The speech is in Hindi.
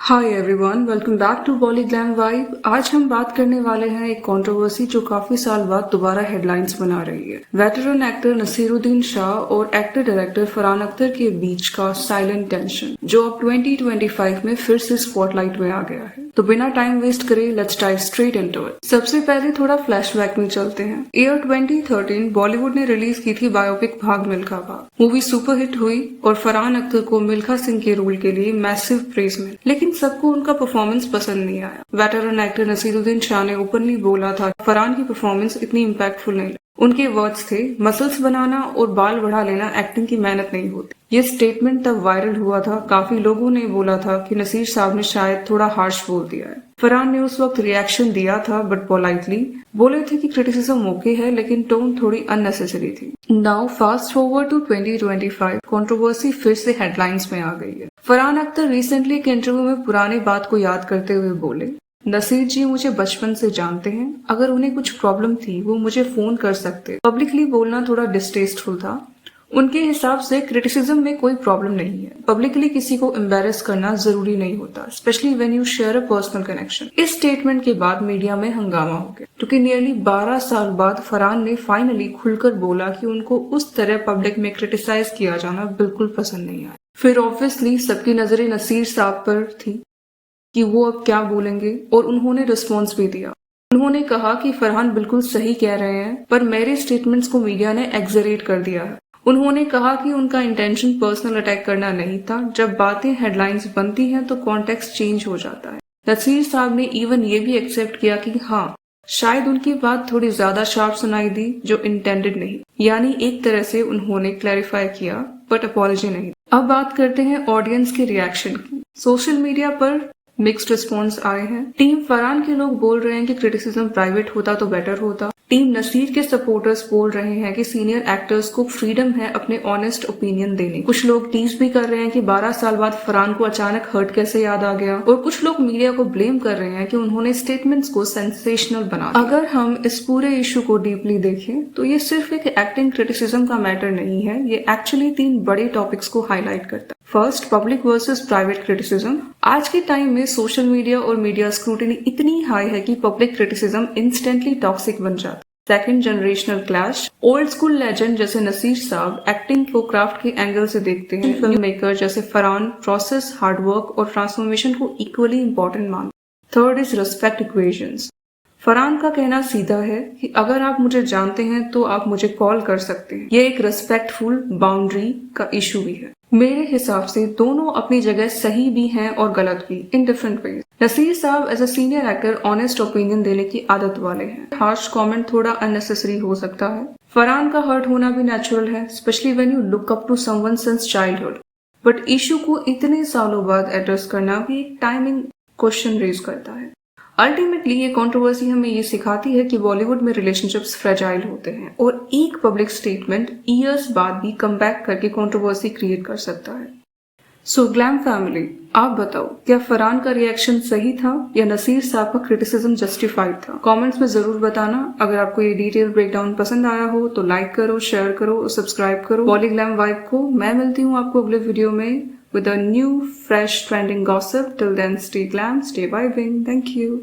Hi everyone, welcome back to Bollyglam vibe. आज हम बात करने वाले हैं एक कंट्रोवर्सी जो काफी साल बाद दोबारा हेडलाइंस बना रही है। वेटरन एक्टर नसीरुद्दीन शाह और एक्टर डायरेक्टर फरहान अख्तर के बीच का साइलेंट टेंशन जो अब 2025 में फिर से स्पॉटलाइट में आ गया है। तो बिना टाइम वेस्ट करे let's dive straight into it. सबसे पहले थोड़ा फ्लैशबैक में चलते हैं। ईयर 2013 बॉलीवुड ने रिलीज की थी बायोपिक भाग मिल्खा भाग। मूवी सुपरहिट हुई और फरहान अख्तर को मिल्खा सिंह के रोल के लिए मैसिव प्रेज मिली, लेकिन सबको उनका परफॉर्मेंस पसंद नहीं आया। वेटरन एक्टर नसीरुद्दीन शाह ने ओपनली बोला था फरहान की परफॉर्मेंस इतनी इम्पैक्टफुल नहीं। उनके वर्ड्स थे, मसल्स बनाना और बाल बढ़ा लेना एक्टिंग की मेहनत नहीं होती। ये स्टेटमेंट तब वायरल हुआ था। काफी लोगों ने बोला था कि नसीर साहब ने शायद थोड़ा हार्श बोल दिया है। फरहान ने उस वक्त रिएक्शन दिया था बट पोलाइटली बोले थे कि क्रिटिसिज्म ओके है लेकिन टोन थोड़ी अननेसेसरी थी। Now fast forward to 2025, controversy फिर से हेडलाइंस में आ गई है। फरहान अख्तर रिसेंटली एक इंटरव्यू में पुराने बात को याद करते हुए बोले, नसीर जी मुझे बचपन से जानते हैं, अगर उन्हें कुछ प्रॉब्लम थी वो मुझे फोन कर सकते। पब्लिकली बोलना थोड़ा डिस्टेस्टफुल था। उनके हिसाब से क्रिटिसिज्म में कोई प्रॉब्लम नहीं है। पब्लिकली किसी को एम्बेरस करना जरूरी नहीं होता, specially when you share a personal connection. इस स्टेटमेंट के बाद मीडिया में हंगामा हो गया क्योंकि नियरली 12 साल बाद फरहान ने फाइनली खुलकर बोला कि उनको उस तरह पब्लिक में क्रिटिसाइज किया जाना बिल्कुल पसंद नहीं आया। फिर ऑब्वियसली सबकी नजरें नसीर साहब पर थी कि वो अब क्या बोलेंगे और उन्होंने रिस्पॉन्स भी दिया। उन्होंने कहा कि फरहान बिल्कुल सही कह रहे हैं पर मेरे स्टेटमेंट्स को मीडिया ने एग्जरेट कर दिया है। उन्होंने कहा कि उनका इंटेंशन पर्सनल अटैक करना नहीं था। जब बातें हेडलाइंस बनती हैं तो कॉन्टेक्स्ट चेंज हो जाता है। नसीर साहब ने इवन ये भी एक्सेप्ट किया कि हाँ, शायद उनकी बात थोड़ी ज्यादा शार्प सुनाई दी जो इंटेंडेड नहीं। यानी एक तरह से उन्होंने क्लैरिफाई किया बट अपॉलजी नहीं। अब बात करते हैं ऑडियंस के रिएक्शन की। सोशल मीडिया पर मिक्स्ड रिस्पॉन्स आए हैं। टीम फरहान के लोग बोल रहे हैं कि क्रिटिसिज्म प्राइवेट होता तो बेटर होता। टीम नसीर के सपोर्टर्स बोल रहे हैं कि सीनियर एक्टर्स को फ्रीडम है अपने ऑनेस्ट ओपिनियन देने। कुछ लोग टीज भी कर रहे हैं कि 12 साल बाद फरहान को अचानक हर्ट कैसे याद आ गया, और कुछ लोग मीडिया को ब्लेम कर रहे हैं कि उन्होंने स्टेटमेंट्स को सेंसेशनल बना दिया। अगर हम इस पूरे इशू को डीपली देखें तो ये सिर्फ एक एक्टिंग क्रिटिसिज्म का मैटर नहीं है, ये एक्चुअली 3 बड़े टॉपिक्स को हाईलाइट करता है। First, public versus private criticism. आज के टाइम में सोशल मीडिया और मीडिया स्क्रूटिनी इतनी हाई है कि पब्लिक क्रिटिसिज्म इंस्टेंटली टॉक्सिक बन जाता है। Second, generational clash. Old school legend जैसे नसीर साहब एक्टिंग को क्राफ्ट के एंगल से देखते हैं। फिल्म मेकर जैसे फरहान प्रोसेस, हार्डवर्क और ट्रांसफॉर्मेशन को इक्वली इंपॉर्टेंट मानते। Third is respect equations. Farhan का कहना सीधा है कि अगर आप मुझे जानते हैं तो आप मुझे कॉल कर सकते हैं। ये एक रिस्पेक्टफुल बाउंड्री का इशू भी है। मेरे हिसाब से दोनों अपनी जगह सही भी हैं और गलत भी, इन डिफरेंट वेज। नसीर साहब as a senior actor honest opinion देने की आदत वाले हैं। हार्श कमेंट थोड़ा अननेसेसरी हो सकता है। फरहान का हर्ट होना भी नेचुरल है, specially when you look up to someone since childhood. But issue को इतने सालों बाद एड्रेस करना भी एक टाइमिंग क्वेश्चन रेज करता है। अल्टीमेटली ये कंट्रोवर्सी हमें ये सिखाती है कि बॉलीवुड में रिलेशनशिप्स फ्रेजाइल होते हैं और एक पब्लिक स्टेटमेंट ईयर्स बाद भी कमबैक करके कंट्रोवर्सी क्रिएट कर सकता है। सो ग्लैम फैमिली, आप बताओ क्या फरहान का रिएक्शन सही था या नसीर साहब का क्रिटिसिज्म जस्टिफाइड था? कमेंट्स में जरूर बताना। अगर आपको ये डिटेल ब्रेकडाउन पसंद आया हो तो लाइक करो, शेयर करो और सब्सक्राइब करो बॉलीग्लैम वाइब को। मैं मिलती हूँ आपको अगले वीडियो में with a new fresh trending gossip. Till then, stay glam, stay vibing. Thank you.